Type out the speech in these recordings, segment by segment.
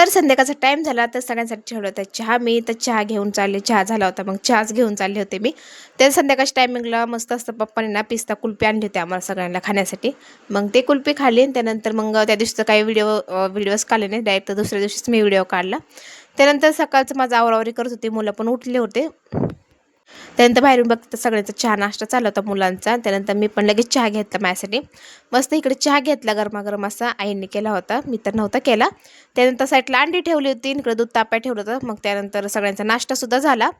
तर संध्याकाळचा टाइम झाला तर सगळ्यांसाठी ठेवला होता चहा. मी तर चहा घेऊन चालले, चहा झाला होता मग चहाच घेऊन चालले होते मी. तर संध्याकाळच्या टायमिंगला मस्त असतं पप्पाने ना पिस्ता कुल्फी आणली होती आम्हाला सगळ्यांना खाण्यासाठी. मग ते कुल्फी खाल्ली आणि त्यानंतर मग त्या दिवशीचं काही व्हिडिओज काढले नाही, डायरेक्ट दुसऱ्या दिवशीच मी व्हिडिओ काढला. त्यानंतर सकाळचं माझं आवरावरी करत होते, मुलं पण उठले होते. त्यानंतर बाहेरून बघता सगळ्यांचा चहा नाश्ता चालला होता मुलांचा. त्यानंतर मी पण लगेच चहा घेतला माझ्यासाठी. मस्त इकडे चहा घेतला गरमागरम असा आईने केला होता, मी तर नव्हता केला. त्यानंतर साईडला अंडी ठेवली होती, इकडे दूध तापाय ठेवलं होतं. मग त्यानंतर सगळ्यांचा नाश्तासुद्धा झाला.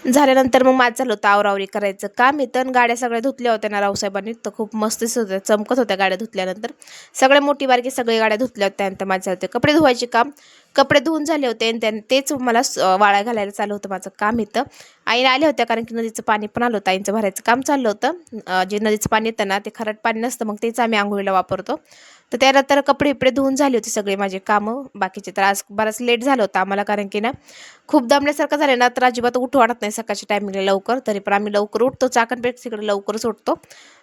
झाल्यानंतर मग माझं झालं होतं आवरावरी करायचं काम. इथं गाड्या सगळ्या धुतल्या होत्या ना रावसाहेबांनी, तर खूप मस्तच होत्या, चमकत होत्या गाड्या धुतल्यानंतर. सगळ्या मोठी बारकी सगळी गाड्या धुतल्या होत्या. त्यानंतर माझं होते कपडे धुवायचे काम. कपडे धुवून झाले होते आणि तेच मला वाळा घालायला चालू होतं माझं काम इथं. आईला आल्या होत्या कारण की नदीचं पाणी पण आलं होतं, आईंचं भरायचं काम चाललं होतं. जे नदीचं पाणी येतं ना ते खरट पाणी नसतं, मग तेच आम्ही आंघोळीला वापरतो. तर त्यानंतर कपडे बिपडे धुवून झाले होते सगळे माझे कामं बाकीचे. तर आज बराच लेट झालं होतं आम्हाला कारण की ना खूप दमल्यासारखं झालं ना, तर अजिबात उठू वाटत नाही सकाळच्या टायमिंगला लवकर. तरी पण आम्ही लवकर उठतो, चाकणपेठ तिकडे लवकरच उठतो.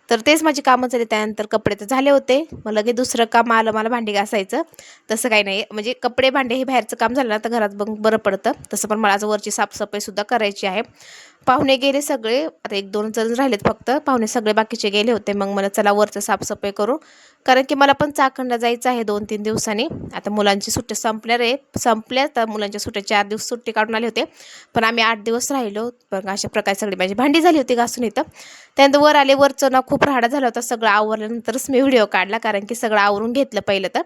तर तेच माझी कामं झाली. त्यानंतर कपडे तर झाले होते, मग लगेच दुसरं काम आलं मला भांडी घासायचं. तसं काही नाही, म्हणजे कपडे भांडे हे बाहेरचं काम झालं ना तर घरात मग बरं पडतं. तसं पण मला आज वरची साफसफाईसुद्धा करायची आहे. पाहुणे गेले सगळे, आता 1-2 जण राहिलेत फक्त. पाहुणे सगळे बाकीचे गेले होते. मग मला चला वरचं साफसफाई करू, कारण की मला पण चाकणला जायचं आहे 2-3 दिवसांनी. आता मुलांची सुट्ट्या संपल्या तर मुलांच्या सुट्ट्या 4 दिवस सुट्टी काढून आले होते, पण आम्ही 8 दिवस राहिलो. पण अशा प्रकारे सगळी माझी भांडी झाली होती घासून इथं. त्यानंतर वर आले, वरचं ना खूप राडा झाला होता. सगळं आवरल्यानंतरच मी व्हिडिओ काढला, कारण की सगळं आवरून घेतलं पहिलं तर.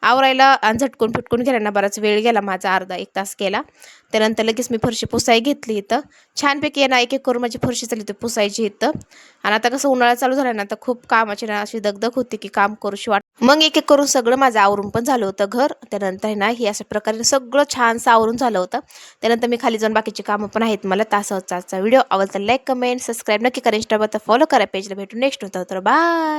आवरायला आणि झटकून फिटकून घ्यायला बराच वेळ गेला माझा, अर्धा-1 तास गेला. त्यानंतर लगेच मी फरशी पुसाई घेतली इथं. छानपैकी आहे ना एक एक करून माझी फरशी चालली होती पुसायची इथं. आणि आता कसं उन्हाळा चालू झाला ना, तर खूप कामाची ना अशी दगदग होती की काम करूशी वाट. मग एक एक करून सगळं माझं आवरून पण झालं होतं घर. त्यानंतर ना ही अशा प्रकारे सगळं छानसं आवरून झालं होतं. त्यानंतर मी खाली जाऊन बाकीची कामं पण आहेत मला. तासाचा आजचा व्हिडिओ आवडला लाईक, कमेंट, सबस्क्राईब नक्की करा. इंस्टावर फॉलो करा, पेजला भेटून नेक्स्ट होतं. तर बाय.